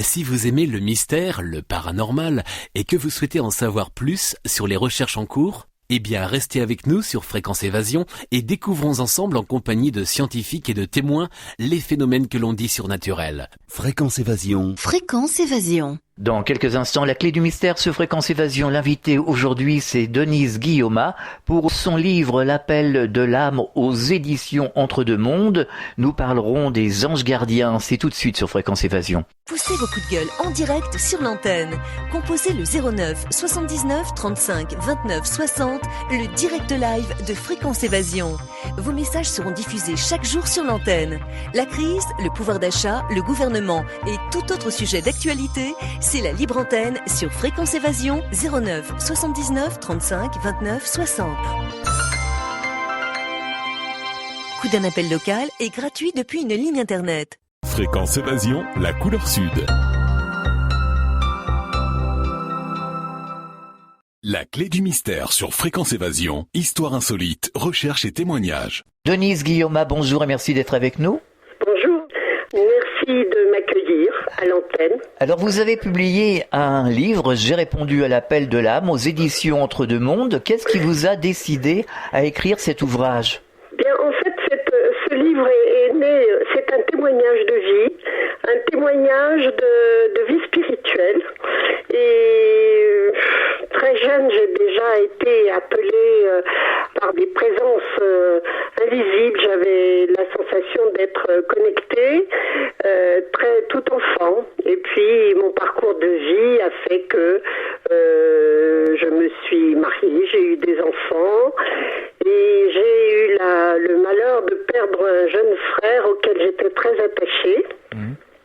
Si vous aimez le mystère, le paranormal, et que vous souhaitez en savoir plus sur les recherches en cours, eh bien restez avec nous sur Fréquence Évasion et découvrons ensemble en compagnie de scientifiques et de témoins les phénomènes que l'on dit surnaturels. Fréquence Évasion. Fréquence Évasion. Dans quelques instants, la clé du mystère sur Fréquence Évasion. L'invité aujourd'hui, c'est Denise Guillaumat pour son livre L'appel de l'âme aux éditions Entre deux mondes. Nous parlerons des anges gardiens. C'est tout de suite sur Fréquence Évasion. Poussez vos coups de gueule en direct sur l'antenne. Composez le 09 79 35 29 60, le direct live de Fréquence Évasion. Vos messages seront diffusés chaque jour sur l'antenne. La crise, le pouvoir d'achat, le gouvernement et tout autre sujet d'actualité, c'est la libre antenne sur Fréquence Évasion 09 79 35 29 60. Coup d'un appel local est gratuit depuis une ligne internet. Fréquence Évasion, la couleur sud. La clé du mystère sur Fréquence Évasion, histoire insolite, recherche et témoignages. Denise Guillaumat, bonjour et merci d'être avec nous. Bonjour, merci de m'accueillir à l'antenne. Alors vous avez publié un livre, J'ai répondu à l'appel de l'âme, aux éditions Entre deux mondes. Qu'est-ce qui vous a décidé à écrire cet ouvrage ? Bien, en fait, ce livre est né, c'est un témoignage de vie, un témoignage de vie spirituelle. Et très jeune, j'ai déjà été appelée par des présences invisibles. J'avais la sensation d'être connectée tout enfant. Et puis, mon parcours de vie a fait que je me suis mariée, j'ai eu des enfants. Et j'ai eu le malheur de perdre un jeune frère auquel j'étais très attachée.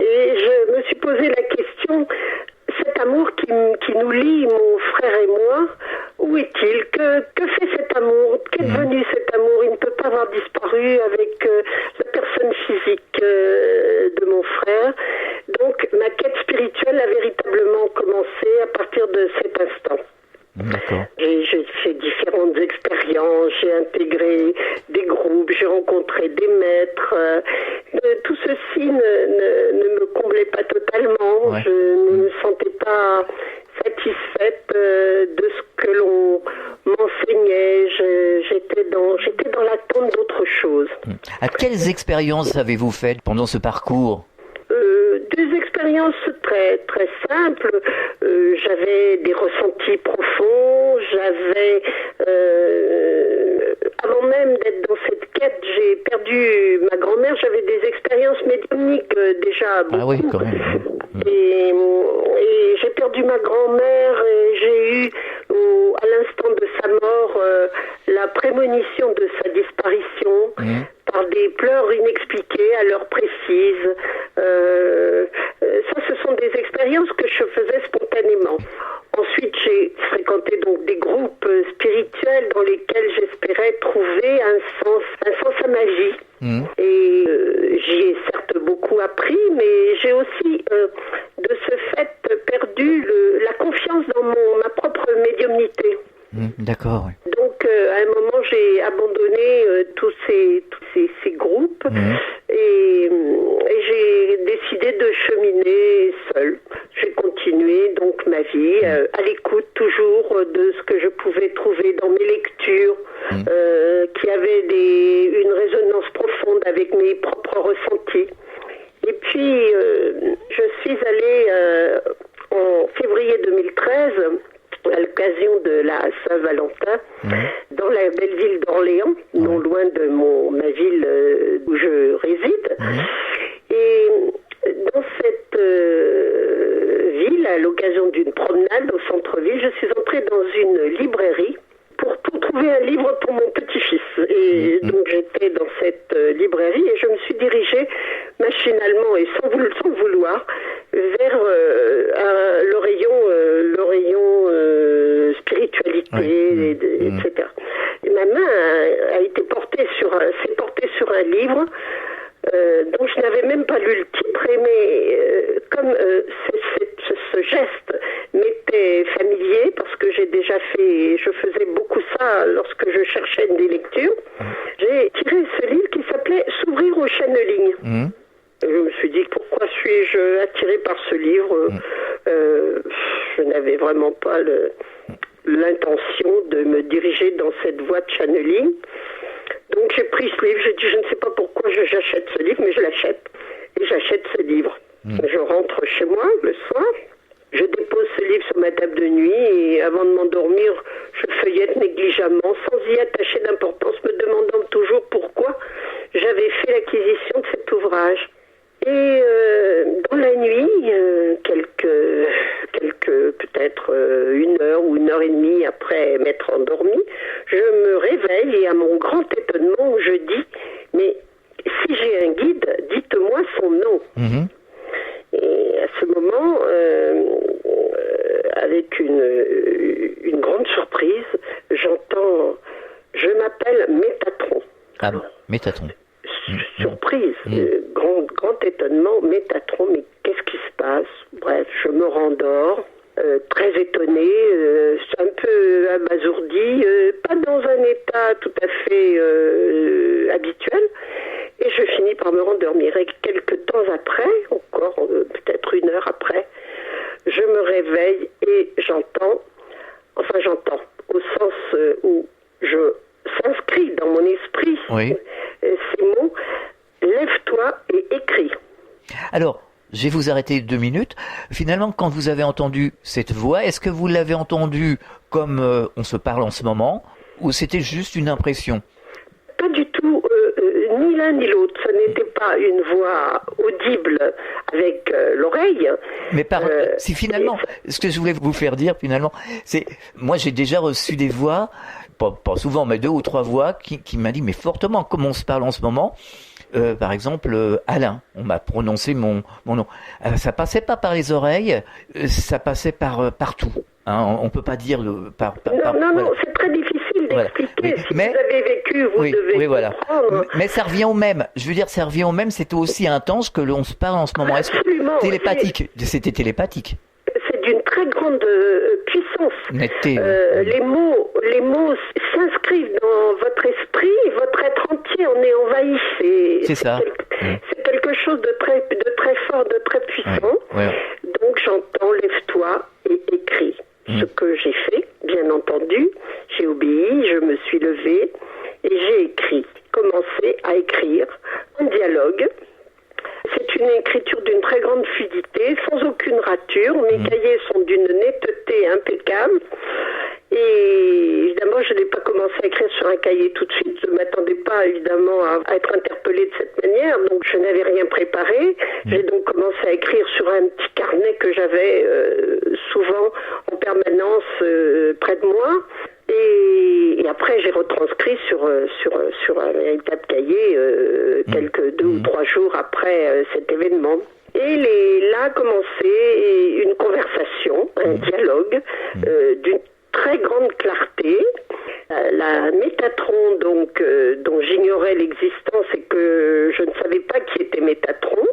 Et je me suis posé la question, cet amour qui nous lie, mon frère et moi, où est-il ? Que fait cet amour ? Qu'est devenu cet amour ? Il ne peut pas avoir disparu avec la personne physique de mon frère. Donc ma quête spirituelle a véritablement commencé à partir de cet instant. D'accord. J'ai fait différentes expériences, j'ai intégré des groupes, j'ai rencontré des maîtres. Tout ceci ne me comblait pas totalement. Ouais. Je ne me sentais pas satisfaite de ce que l'on m'enseignait. J'étais dans l'attente d'autre chose. À quelles expériences avez-vous faites pendant ce parcours ? Des expériences très très simples. J'avais des ressentis profonds. Avant même d'être dans cette quête, j'ai perdu ma grand-mère. J'avais des expériences médiumniques déjà beaucoup. Ah oui, quand même. Et j'ai perdu ma grand-mère et j'ai eu à l'instant de sa mort la prémonition de sa disparition. Par des pleurs inexpliquées à l'heure précise. Ça, ce sont des expériences que je faisais spontanément. Ensuite, j'ai fréquenté donc des groupes spirituels dans lesquels j'espérais trouver un sens à ma vie. Et j'y ai certes beaucoup appris, mais j'ai aussi, de ce fait, perdu la confiance dans ma propre médiumnité. D'accord. Oui. Donc, à un moment, j'ai abandonné tous ces groupes et j'ai décidé de cheminer seule. J'ai continué donc ma vie à l'écoute toujours de ce que je pouvais trouver dans mes lectures qui avaient une résonance profonde avec mes propres ressentis. Et puis, je suis allée en février 2013 à l'occasion de la Saint-Valentin, dans la belle ville d'Orléans, non loin de ma ville où je réside. Et dans cette ville, à l'occasion d'une promenade au centre-ville, je suis entrée dans une librairie pour trouver un livre pour mon petit-fils. Et donc j'étais dans cette librairie et je me suis dirigée machinalement et sans le vouloir vers le rayon spiritualité, etc. Et ma main s'est portée sur un livre dont je n'avais même pas lu le titre, mais comme ce geste m'était familier, parce que je faisais beaucoup ça lorsque je cherchais des lectures, j'ai tiré ce livre qui s'appelait « S'ouvrir aux channelings ». Je me suis suis dit, pourquoi suis-je attirée par ce livre? Je n'avais vraiment pas l'intention de me diriger dans cette voie de channeling. Donc j'ai pris ce livre, j'ai dit, je ne sais pas pourquoi j'achète ce livre, mais je l'achète. Et j'achète ce livre. Je rentre chez moi le soir, je dépose ce livre sur ma table de nuit et avant de m'endormir, je feuillette négligemment, sans y attacher d'importance, me demandant toujours pourquoi j'avais fait l'acquisition de cet ouvrage. Et dans la nuit, peut-être 1 heure ou 1h30 après m'être endormie, je me réveille et à mon grand étonnement, je dis, mais si j'ai un guide, dites-moi son nom. Et à ce moment, avec une grande surprise, j'entends, je m'appelle Métatron. Ah bon, Métatron. Surprise, grand étonnement, Métatron, mais qu'est-ce qui se passe? Bref, je me rendors, très étonnée, un peu abasourdie, pas dans un état tout à fait habituel, et je finis par me rendormir. Et quelques temps après, encore peut-être 1 heure après, je me réveille et j'entends, au sens où je s'inscrit dans mon esprit ces mots, lève-toi et écris. Alors, je vais vous arrêter 2 minutes. Finalement, quand vous avez entendu cette voix, est-ce que vous l'avez entendue comme on se parle en ce moment, ou c'était juste une impression? Pas du tout, ni l'un ni l'autre. Ce n'était pas une voix audible avec l'oreille. Mais si finalement, ce que je voulais vous faire dire finalement, c'est, moi j'ai déjà reçu des voix, pas souvent, mais 2 ou 3 voix qui m'a dit, mais fortement, comme on se parle en ce moment, par exemple, Alain, on m'a prononcé mon nom. Ça passait pas par les oreilles, ça passait partout. Hein, on peut pas dire non, voilà. C'est très difficile d'expliquer. Oui. Si vous avez vécu, vous devez comprendre. Mais ça revient au même. Je veux dire, ça revient au même. C'était aussi intense que l'on se parle en ce moment. Absolument. Télépathique. C'était télépathique. C'est d'une très grande puissance. Netteté. Les mots s'inscrivent dans votre esprit, votre être entier en est envahi. C'est ça. C'est quelque chose de très fort, de très puissant. Ouais. Donc j'entends, lève-toi et écris. Ce que j'ai fait, bien entendu, j'ai obéi, je me suis levée et j'ai écrit, commencé à écrire un dialogue. C'est une écriture d'une très grande fluidité, sans aucune rature. Mes cahiers sont d'une netteté impeccable. Et évidemment, je n'ai pas commencé à écrire sur un cahier tout de suite. Je ne m'attendais pas, évidemment, à être interpellée de cette manière. Donc, je n'avais rien préparé. J'ai donc commencé à écrire sur un petit carnet que j'avais souvent en permanence près de moi. Et après, j'ai retranscrit sur un véritable cahier quelques 2 ou 3 jours après cet événement. Et là a commencé une conversation, un dialogue d'une très grande clarté. La Métatron, donc, dont j'ignorais l'existence et que je ne savais pas qui était Métatron.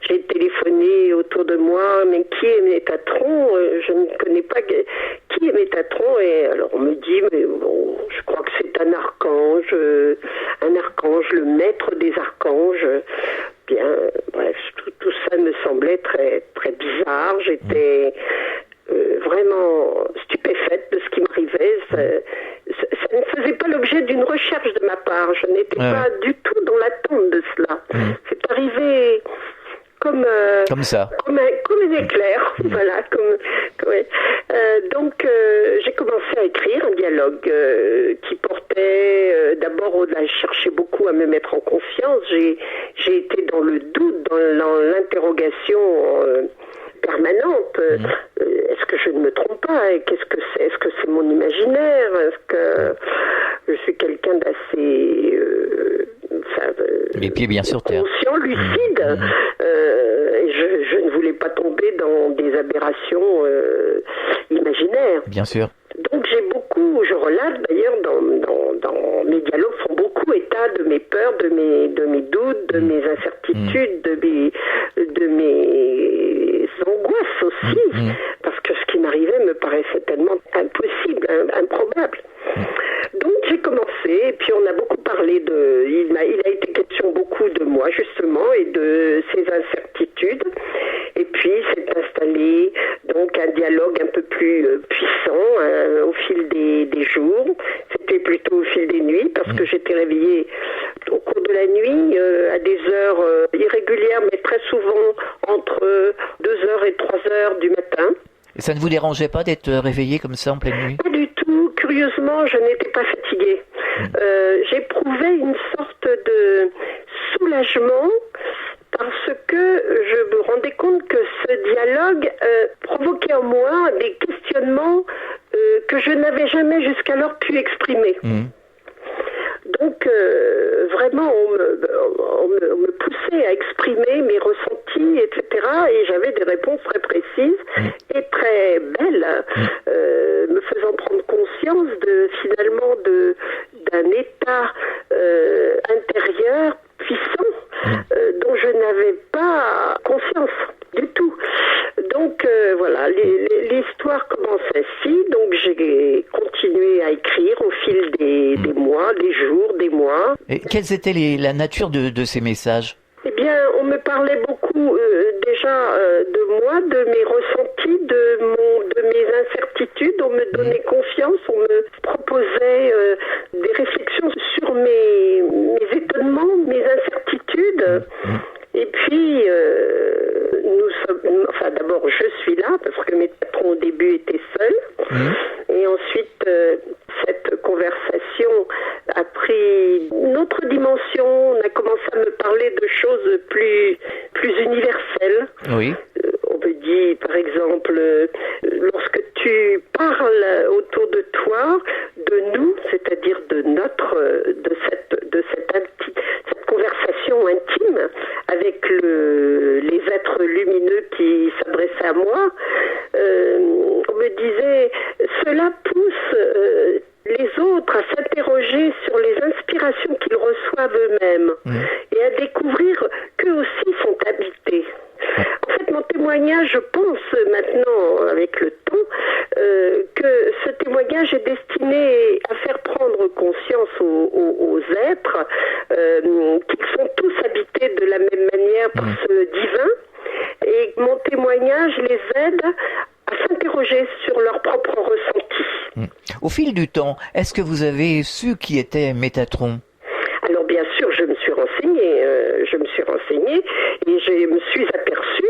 J'ai téléphoné autour de moi, mais qui est Métatron? Je ne connais pas qui est Métatron. Et alors on me dit, mais bon, je crois que c'est un archange, le maître des archanges. Bien, bref, tout ça me semblait très, très bizarre. J'étais vraiment stupéfaite de ce qui m'arrivait. Ça ne faisait pas l'objet d'une recherche de ma part. Je n'étais pas du tout dans l'attente de cela. C'est arrivé comme ça, comme un éclair, voilà. Donc j'ai commencé à écrire un dialogue qui portait d'abord, je cherchais beaucoup à me mettre en confiance. J'ai été dans le doute, dans l'interrogation permanente. Est-ce que je ne me trompe pas? Qu'est-ce que c'est? Est-ce que c'est mon imaginaire? Est-ce que je suis quelqu'un d'assez les pieds bien sur terre, conscient, lucide? Je ne voulais pas tomber dans des aberrations imaginaires. Bien sûr. Donc je relate d'ailleurs dans mes dialogues, font beaucoup état de mes peurs, de mes doutes, de mes incertitudes, de mes angoisses aussi, parce que ce qui m'arrivait me paraissait tellement impossible, improbable. Donc j'ai commencé, et puis on a beaucoup parlé il a été question beaucoup de moi justement, et de ces installé donc un dialogue un peu plus puissant au fil des jours. C'était plutôt au fil des nuits parce que j'étais réveillée au cours de la nuit à des heures irrégulières, mais très souvent entre 2h et 3h du matin. Et ça ne vous dérangeait pas d'être réveillé comme ça en pleine nuit? Pas du tout. Curieusement, je n'étais pas fatiguée. J'éprouvais une sorte de soulagement parce que je me rendais compte que ce dialogue provoquait en moi des questionnements que je n'avais jamais jusqu'alors pu exprimer. Donc vraiment on me poussait à exprimer mes ressentis, etc. Et j'avais des réponses très précises et très belles, me faisant prendre conscience finalement d'un état intérieur puissant dont je n'avais pas conscience du tout. Donc voilà, l'histoire commence ainsi. Donc j'ai continué à écrire au fil des mois, des jours, des mois. Et quelles étaient la nature de ces messages? Eh bien, on me parlait beaucoup déjà de moi, de mes ressentis, de mes incertitudes. On me donnait confiance, on me proposait des réflexions sur mes étonnements, mes incertitudes. Et puis, d'abord, je suis là parce que mes patrons au début étaient seuls. Et ensuite, cette conversation a pris une autre dimension. On a commencé à me parler de choses plus universelles. Oui. On me dit, par exemple, lorsque tu parles autour de toi, de nous, c'est-à-dire de cette conversation intime avec les êtres lumineux qui s'adressaient à moi, on me disait, cela pousse les autres à s'interroger sur les inspirations qu'ils reçoivent eux-mêmes et à découvrir qu'eux aussi sont habités. En fait, mon témoignage, je pense maintenant, avec le temps, que ce témoignage est destiné à faire prendre conscience aux êtres qu'ils sont tous habités de la même manière par ce divin, et mon témoignage les aide à s'interroger sur leurs propres ressentis. Au fil du temps, est-ce que vous avez su qui était Métatron? Alors bien sûr, je me suis renseignée et je me suis aperçue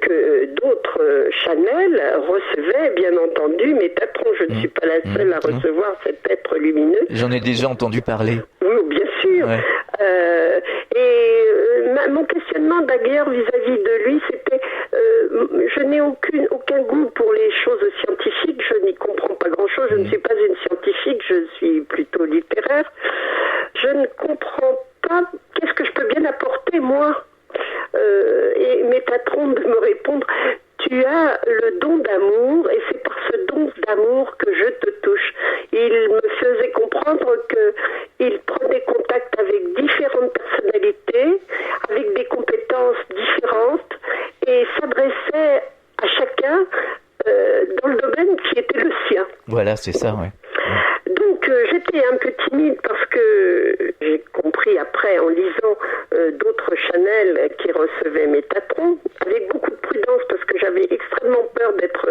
que d'autres channels recevaient, bien entendu, Métatron. Je ne suis pas la seule à recevoir cet être lumineux. J'en ai déjà entendu parler. Oui, bien sûr. Ouais. Mon questionnement d'ailleurs vis-à-vis de lui, c'était je n'ai aucun goût pour les choses scientifiques, je n'y comprends pas grand-chose, je ne suis pas une scientifique, je suis plutôt littéraire. Je ne comprends pas qu'est-ce que je peux bien apporter, moi. Et Métatron de me répondre, tu as le don d'amour et c'est par ce don d'amour que je te touche. Il me faisait comprendre qu'il prenait contact avec différentes personnalités, avec des compétences différentes et s'adressait à chacun dans le domaine qui était le sien. Voilà, c'est ça, oui. Donc j'étais un peu timide parce que j'ai compris après en lisant d'autres channels qui recevaient Métatron, avec beaucoup de prudence parce que j'avais extrêmement peur d'être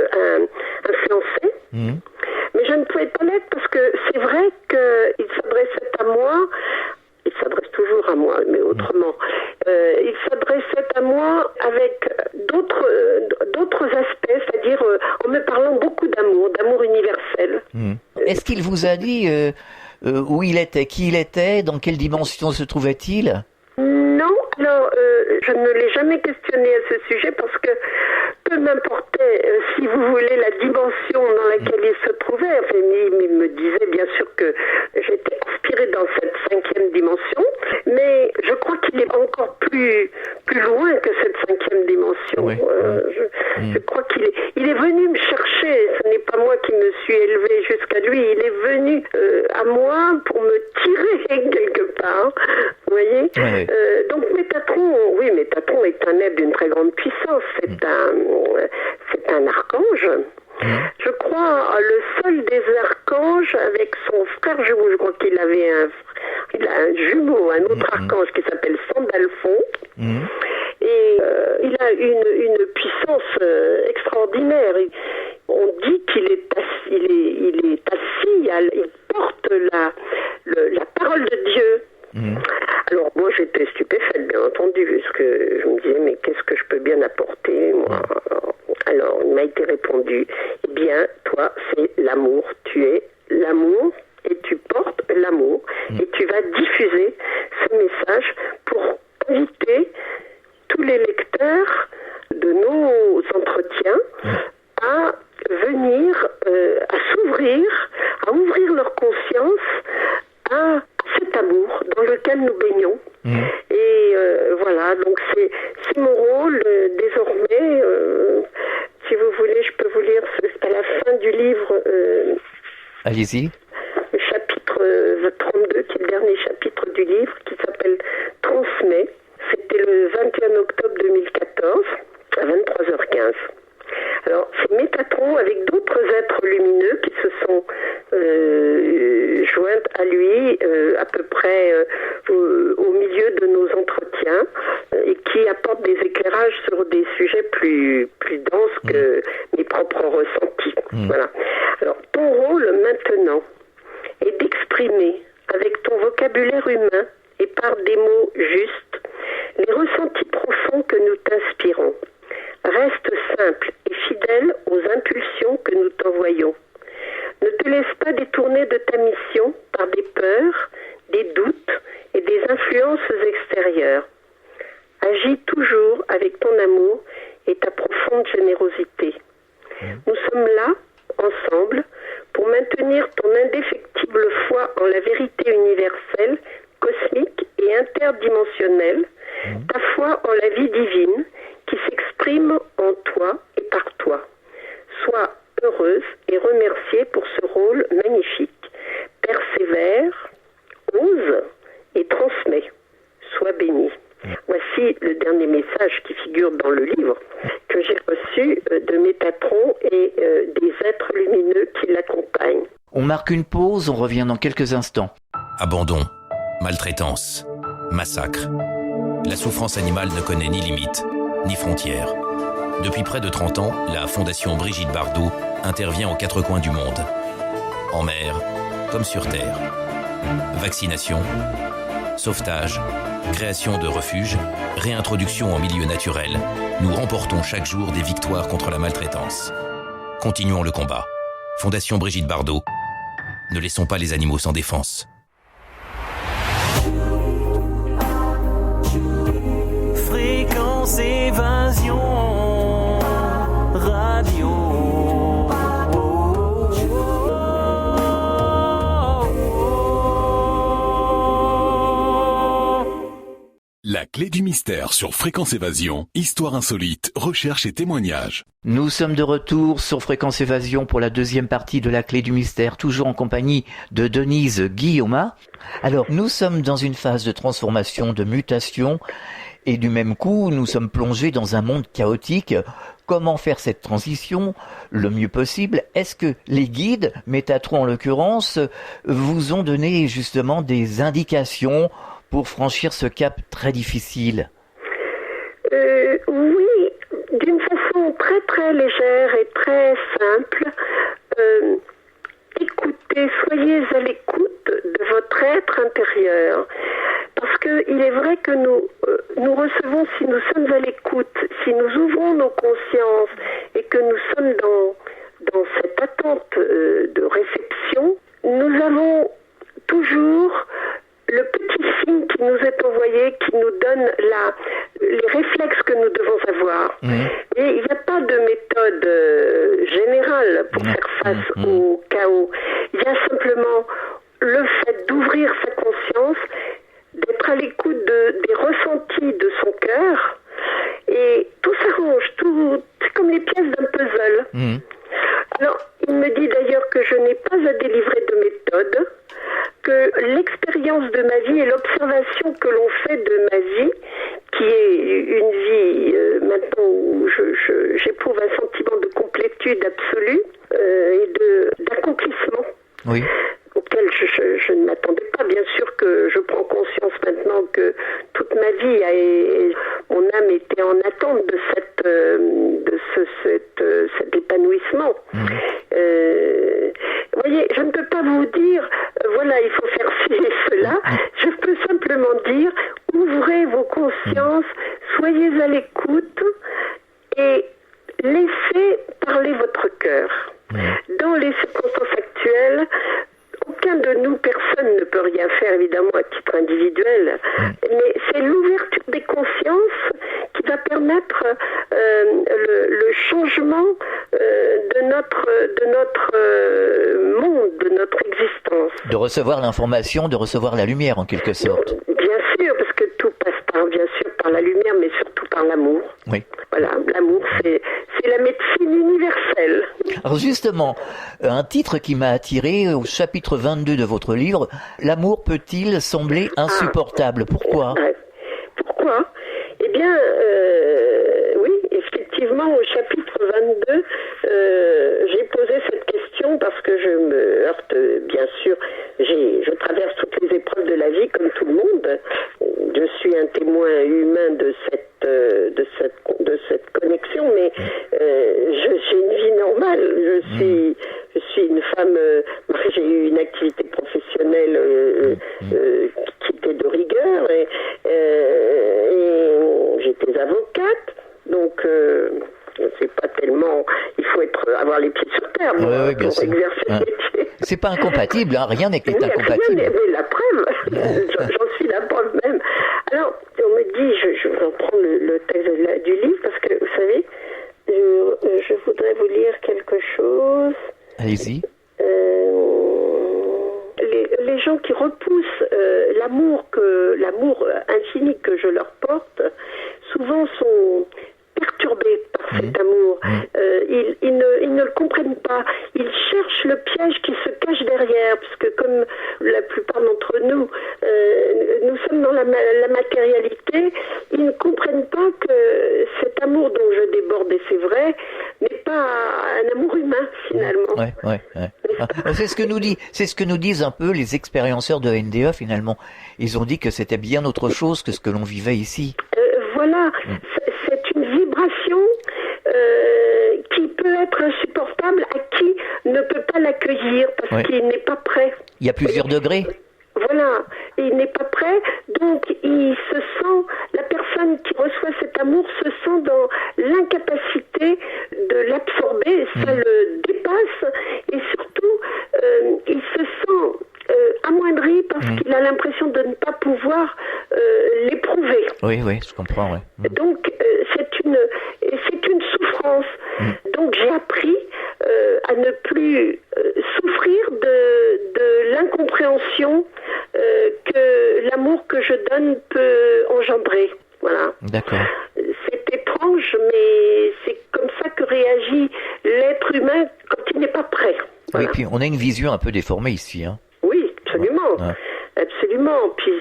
influencée. Mais je ne pouvais pas l'être parce que c'est vrai qu'il s'adressait à moi, il s'adresse toujours à moi, mais autrement. Il s'adressait à moi avec d'autres aspects, c'est-à-dire en me parlant beaucoup d'amour universel. Est-ce qu'il vous a dit où il était, qui il était, dans quelle dimension se trouvait-il? Non, alors je ne l'ai jamais questionné à ce sujet parce que peu m'importait, si vous voulez, la dimension dans laquelle il se trouvait. Enfin, il me disait bien sûr que j'étais inspirée dans cette 5e dimension, mais je crois qu'il est encore plus loin que cette 5e dimension. Oui. Je crois qu'il est venu me chercher, ce n'est pas moi qui me suis élevée jusqu'à lui, il est venu à moi pour me tirer quelque part, vous voyez. Oui. Donc Métatron est un être d'une très grande puissance, c'est un archange. Je crois le seul des archanges avec son frère jumeau. Je crois qu'il avait il a un jumeau, un autre archange qui s'appelle Sandalphon. Et il a une puissance écoutez, moi. Alors, il m'a été répondu, eh bien, toi, c'est l'amour. Tu es l'amour et tu portes l'amour. Et tu vas diffuser ce message pour inviter tous les lecteurs de nos entretiens à venir, à s'ouvrir, à ouvrir leur conscience à cet amour dans lequel nous baignons. Et voilà, donc c'est mon rôle désormais. Si vous voulez, je peux vous lire à la fin du livre. Allez-y. Le chapitre 32, qui est le dernier chapitre du livre, qui s'appelle Transmet. C'était le 21 octobre 2014 à 23h15. Alors, c'est Métatron avec d'autres êtres lumineux qui se sont joints à lui à peu près au milieu de nos entretiens et qui apportent des éclairages sur des sujets plus denses que mes propres ressentis. Voilà. Alors, ton rôle maintenant est d'exprimer avec ton vocabulaire humain et par des mots justes les ressentis profonds que nous t'inspirons. Reste simple et fidèle aux impulsions que nous t'envoyons. Ne te laisse pas détourner de ta mission par des peurs, des doutes et des influences extérieures. Agis toujours avec ton amour et ta profonde générosité. Nous sommes là, ensemble, pour maintenir ton indéfectible foi en la vérité universelle, cosmique et interdimensionnelle, ta foi en la vie divine qui s'exprime en toi et par toi. Sois heureuse et remerciée pour ce rôle magnifique. Persévère, ose et transmets. Sois bénie. Voici le dernier message qui figure dans le livre que j'ai reçu de Métatron et des êtres lumineux qui l'accompagnent. On marque une pause, on revient dans quelques instants. Abandon, maltraitance, massacre. La souffrance animale ne connaît ni limite, ni frontières. Depuis près de 30 ans, la Fondation Brigitte Bardot intervient aux 4 coins du monde. En mer, comme sur terre. Vaccination, sauvetage, création de refuges, réintroduction en milieu naturel. Nous remportons chaque jour des victoires contre la maltraitance. Continuons le combat. Fondation Brigitte Bardot. Ne laissons pas les animaux sans défense. Fréquence Évasion Radio. La clé du mystère sur Fréquence Évasion, histoire insolite, recherche et témoignages. Nous sommes de retour sur Fréquence Évasion pour la deuxième partie de la clé du mystère, toujours en compagnie de Denise Guillaume. Alors, nous sommes dans une phase de transformation, de mutation, et du même coup, nous sommes plongés dans un monde chaotique. Comment faire cette transition le mieux possible? Est-ce que les guides, Métatron en l'occurrence, vous ont donné justement des indications pour franchir ce cap très difficile? Oui, d'une façon très très légère et très simple. Écoutez, soyez à l'écoute de votre être intérieur. Parce qu'il est vrai que nous recevons, si nous sommes à l'écoute, si nous ouvrons nos consciences et que nous sommes dans cette attente de réception, nous avons toujours le petit signe qui nous est envoyé, qui nous donne les réflexes que nous devons avoir. Et il n'y a pas de méthode générale pour faire face au chaos. Il y a simplement le fait d'ouvrir sa conscience, d'être à l'écoute des ressentis de son cœur, et tout s'arrange, c'est comme les pièces d'un puzzle. Alors, il me dit d'ailleurs que je n'ai pas à délivrer de méthode, que l'expérience de ma vie et l'observation que l'on fait de ma vie, qui est une vie maintenant où j'éprouve un sentiment de complétude absolue et d'accomplissement. Oui. Auquel je ne m'attendais pas. Bien sûr que je prends conscience maintenant que toute ma vie, mon âme était en attente de cet épanouissement. Vous voyez, je ne peux pas vous dire, voilà, il faut faire ci et cela. Je peux simplement dire, ouvrez vos consciences, soyez à l'écoute et laissez parler votre cœur. Dans les circonstances actuelles, aucun de nous, personne ne peut rien faire, évidemment, à titre individuel, mais c'est l'ouverture des consciences qui va permettre le changement de notre monde, de notre existence. De recevoir l'information, de recevoir la lumière, en quelque sorte. Bien sûr, parce que tout passe bien sûr par la lumière, mais surtout par l'amour. Oui. Voilà, l'amour, c'est la médecine universelle. Alors justement, un titre qui m'a attiré au chapitre 22 de votre livre, l'amour peut-il sembler insupportable? Pourquoi? Pourquoi? Eh bien, oui, effectivement, au chapitre 22, j'ai posé cette question parce que je me heurte, bien sûr, je traverse toutes les épreuves de la vie comme tout le monde. Je suis un témoin humain de cette connexion, mais j'ai une vie normale. Je suis une femme mariée, j'ai eu une activité professionnelle qui était de rigueur et j'étais avocate, donc c'est pas tellement, il faut avoir les pieds sur terre pour exercer le métier. C'est pas incompatible, hein, rien n'est incompatible. Mais la preuve, j'en suis la preuve même. Alors, on me dit, je vais reprendre le texte du livre parce que, vous savez, je voudrais vous lire quelque chose. Allez-y. Les gens qui repoussent l'amour infini que je leur porte, souvent sont perturbés par cet amour. Ils ne le comprennent pas. Ils cherchent le piège qui se cache derrière, parce que comme la plupart d'entre nous, nous sommes dans la matérialité, ils ne comprennent pas que cet amour dont je déborde, et c'est vrai, n'est pas un amour humain, finalement. Ouais. C'est ce que nous disent un peu les expérienceurs de NDE, finalement. Ils ont dit que c'était bien autre chose que ce que l'on vivait ici. Voilà, c'est une vibration qui peut être insupportable à qui ne peut pas l'accueillir parce qu'il n'est pas prêt. Il y a plusieurs degrés. Voilà, il n'est pas prêt, donc la personne qui reçoit cet amour se sent dans l'incapacité de l'absorber, ça le dépasse et surtout il se sent amoindri parce qu'il a l'impression de ne pas pouvoir l'éprouver. Oui, je comprends. Ouais. Donc c'est une souffrance. Donc j'ai appris à ne plus souffrir de l'incompréhension que l'amour que je donne peut engendrer. Voilà. D'accord. C'est étrange, mais c'est comme ça que réagit l'être humain quand il n'est pas prêt. Voilà. Oui, puis on a une vision un peu déformée ici. Hein. Oui, absolument. Ouais. Absolument. Puis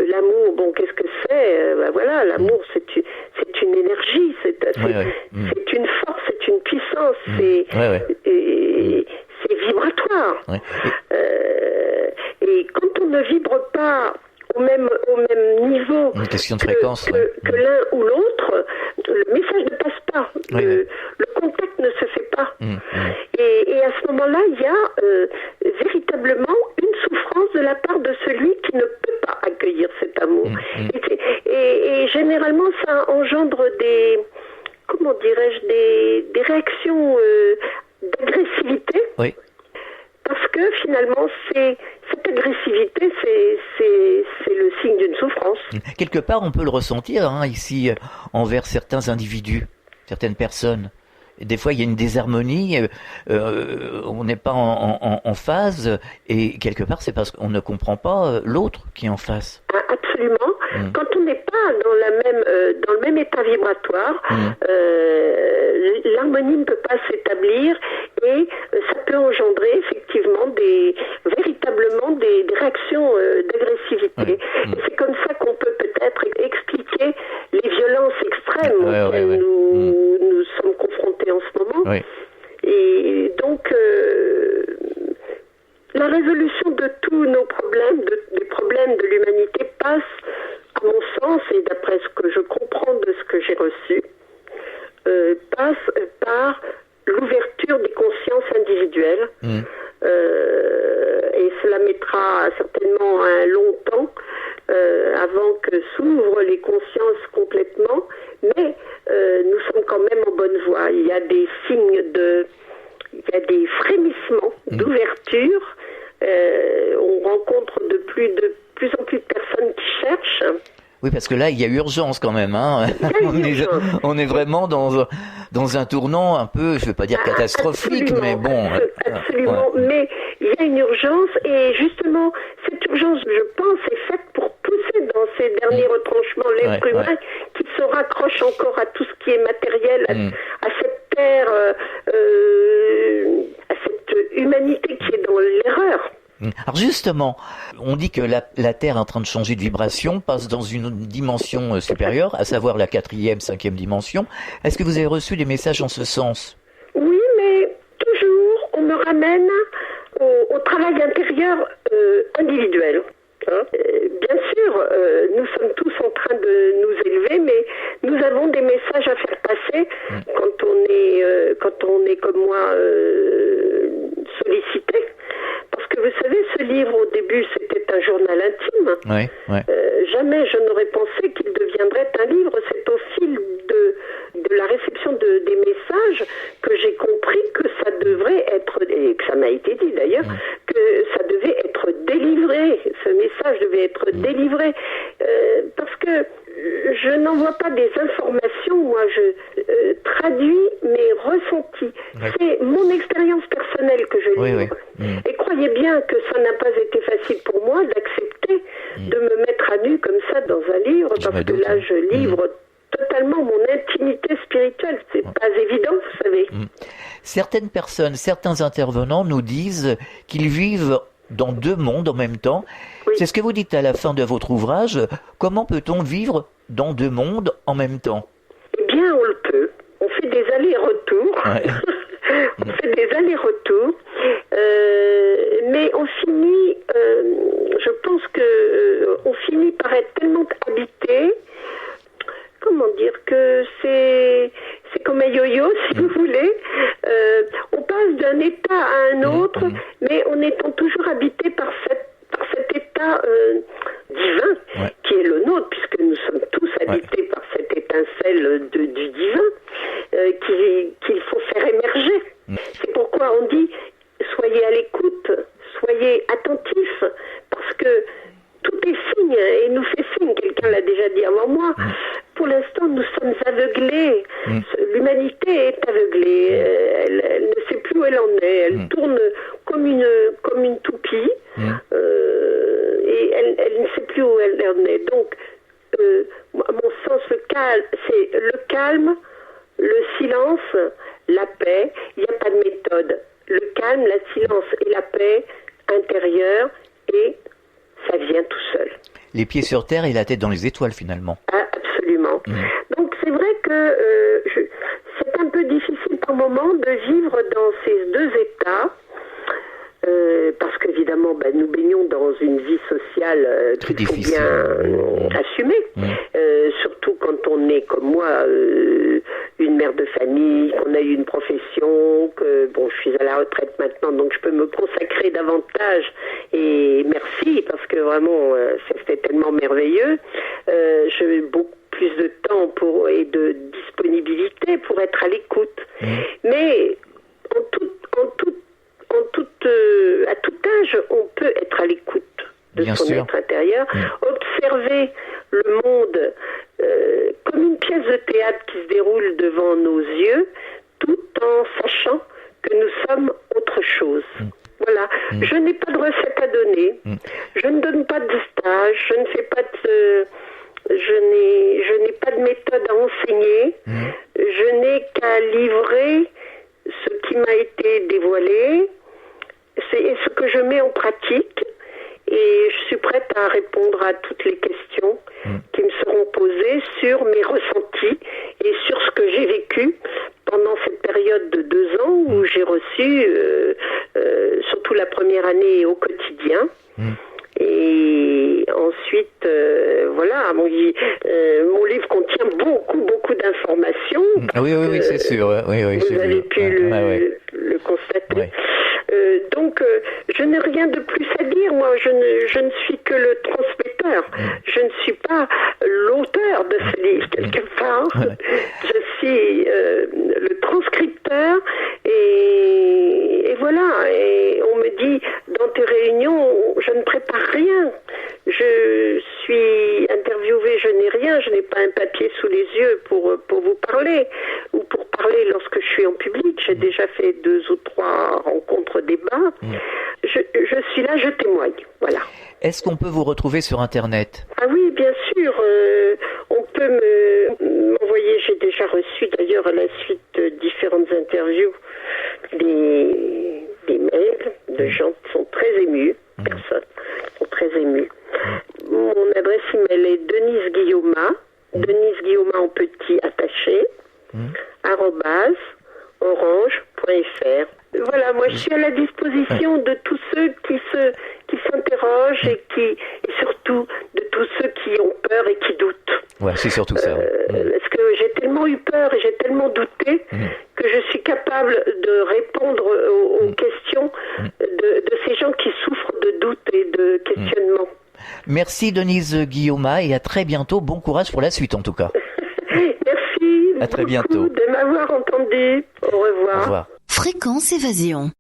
l'amour, bon, qu'est-ce que c'est? Voilà, l'amour, c'est une énergie, c'est une force, c'est une puissance, c'est vibratoire. Ouais. Et quand on ne vibre pas au même niveau une question de fréquence, que l'un ou l'autre, le message ne passe pas, le contact ne se fait pas. Et à ce moment-là, il y a véritablement une souffrance de la part de celui qui ne peut pas accueillir cet amour. Et généralement, ça engendre des réactions d'agressivité. Oui. Parce que finalement, cette agressivité, c'est le signe d'une souffrance. Quelque part, on peut le ressentir ici envers certains individus, certaines personnes. Et des fois, il y a une désharmonie, on n'est pas en phase, et quelque part, c'est parce qu'on ne comprend pas l'autre qui est en face. Absolument. Quand on n'est pas dans le même état vibratoire, l'harmonie ne peut pas s'établir et ça peut engendrer effectivement véritablement des réactions d'agressivité. Et c'est comme ça qu'on peut peut-être expliquer les violences extrêmes auxquelles nous sommes confrontés en ce moment. Et donc la résolution de tous nos problèmes, des problèmes de l'humanité passe, à mon sens, et d'après ce que je comprends de ce que j'ai reçu, passe par l'ouverture des consciences individuelles. Et cela mettra certainement un long temps avant que s'ouvrent les consciences complètement, mais nous sommes quand même en bonne voie. Il y a des signes il y a des frémissements d'ouverture. On rencontre de plus en plus de personnes qui cherchent. Oui, parce que là, il y a urgence quand même. Hein. On est vraiment dans un tournant un peu, je ne veux pas dire catastrophique, mais bon. Absolument, mais il y a une urgence et justement, cette urgence, je pense, est faite pour pousser dans ces derniers retranchements l'être humain qui se raccroche encore à tout ce qui est matériel, à cette terre, à cette humanité qui est dans l'erreur. Alors justement, on dit que la Terre est en train de changer de vibration, passe dans une dimension supérieure, à savoir la 4e, 5e dimension. Est-ce que vous avez reçu des messages en ce sens? Oui, mais toujours, on me ramène au travail intérieur individuel. Hein. Bien sûr, nous sommes tous en train de nous élever, mais nous avons des messages à faire passer quand on est comme moi sollicité. Parce que vous savez, ce livre, au début, c'était un journal intime. Jamais je n'aurais pensé qu'il deviendrait un livre. C'est au fil de la réception des messages que j'ai compris que ça devrait être, et que ça m'a été dit d'ailleurs, que ça devait être délivré. Ce message devait être délivré. Parce que je n'envoie pas des informations, moi je traduis mes ressentis. C'est mon expérience personnelle que je livre. Et croyez bien que ça n'a pas été facile pour moi d'accepter de me mettre à nu comme ça dans un livre, parce que là je livre totalement mon intimité spirituelle. C'est pas évident, vous savez. Certaines personnes, certains intervenants nous disent qu'ils vivent dans deux mondes en même temps. C'est ce que vous dites à la fin de votre ouvrage. Comment peut-on vivre dans deux mondes en même temps? Eh bien, on le peut. On fait des allers-retours. On fait des allers-retours. Mais on finit, je pense que on finit par être tellement habité, comment dire, que c'est comme un yo-yo, si vous voulez. On passe d'un état à un autre, mais en étant toujours habité par cet état divin, qui est le nôtre, puisque nous sommes tous habités par cette étincelle du divin, qu'il faut faire émerger. C'est pourquoi on dit, soyez à l'écoute, soyez attentifs, parce que tout est signe et nous fait signe. Quelqu'un l'a déjà dit avant moi. Pour l'instant, nous sommes aveuglés. L'humanité est aveuglée. Elle ne sait plus où elle en est. Elle tourne comme une toupie et elle ne sait plus où elle en est. Donc, à mon sens, c'est le calme, le silence, la paix. Il n'y a pas de méthode. Le calme, le silence et la paix intérieure, et ça vient tout seul. Les pieds sur terre et la tête dans les étoiles, finalement. Ah, absolument. Donc c'est vrai que c'est un peu difficile par moment de vivre dans ces deux états, parce qu'évidemment, nous baignons dans une vie sociale qu'il faut bien assumer, surtout quand on est comme moi, une mère de famille, qu'on a eu une profession, que je suis à la retraite maintenant, donc je peux me consacrer davantage, et merci, parce que vraiment c'était tellement merveilleux. J'ai beaucoup plus de temps et de disponibilité pour être à l'écoute, mais à tout âge, on peut être à l'écoute de son être intérieur, observer le monde comme une pièce de théâtre qui se déroule devant nos yeux, tout en sachant que nous sommes autre chose. Voilà. Je n'ai pas de recette à donner. Je ne donne pas de stage. Je ne fais pas de... Je n'ai pas de méthode à enseigner. Je n'ai qu'à livrer ce qui m'a été dévoilé, c'est ce que je mets en pratique, et je suis prête à répondre à toutes les questions qui me seront posées sur mes ressentis et sur ce que j'ai vécu pendant cette période de 2 ans où j'ai reçu, surtout la première année, au quotidien. Et ensuite, voilà, mon livre contient beaucoup d'informations. Oui, c'est sûr. Oui, vous avez pu le constater. Donc, je n'ai rien de plus à dire. Moi, je ne suis que le transmetteur. Je ne suis pas l'auteur de ce livre, quelque part. Je suis le transcripteur. Et voilà. Et on me dit, dans tes réunions, je ne prépare rien. Je suis interviewée, je n'ai rien. Je n'ai pas un papier sous les yeux pour vous parler. Ou pour parler lorsque je suis en public. J'ai déjà fait 2 ou 3 rencontres débats. Je suis là, je témoigne. Voilà. Est-ce qu'on peut vous retrouver sur Internet? Ah oui, bien sûr. On peut m'envoyer, j'ai déjà reçu d'ailleurs à la suite de différentes interviews des mails de gens qui sont très émus, personnes sont très émus. Mon adresse email est Denise Guillaumat en petit attaché, @orange.fr. Voilà, moi je suis à la disposition de tous ceux qui s'interrogent et surtout de tous ceux qui ont peur et qui doutent. Ouais, c'est surtout ça. Parce que j'ai tellement eu peur et j'ai tellement douté que je suis capable de répondre aux questions de ces gens qui souffrent de doutes et de questionnements. Merci Denise Guillaumat et à très bientôt. Bon courage pour la suite en tout cas. Merci. À très bientôt. De m'avoir entendu. Au revoir. Au revoir. Fréquence Évasion.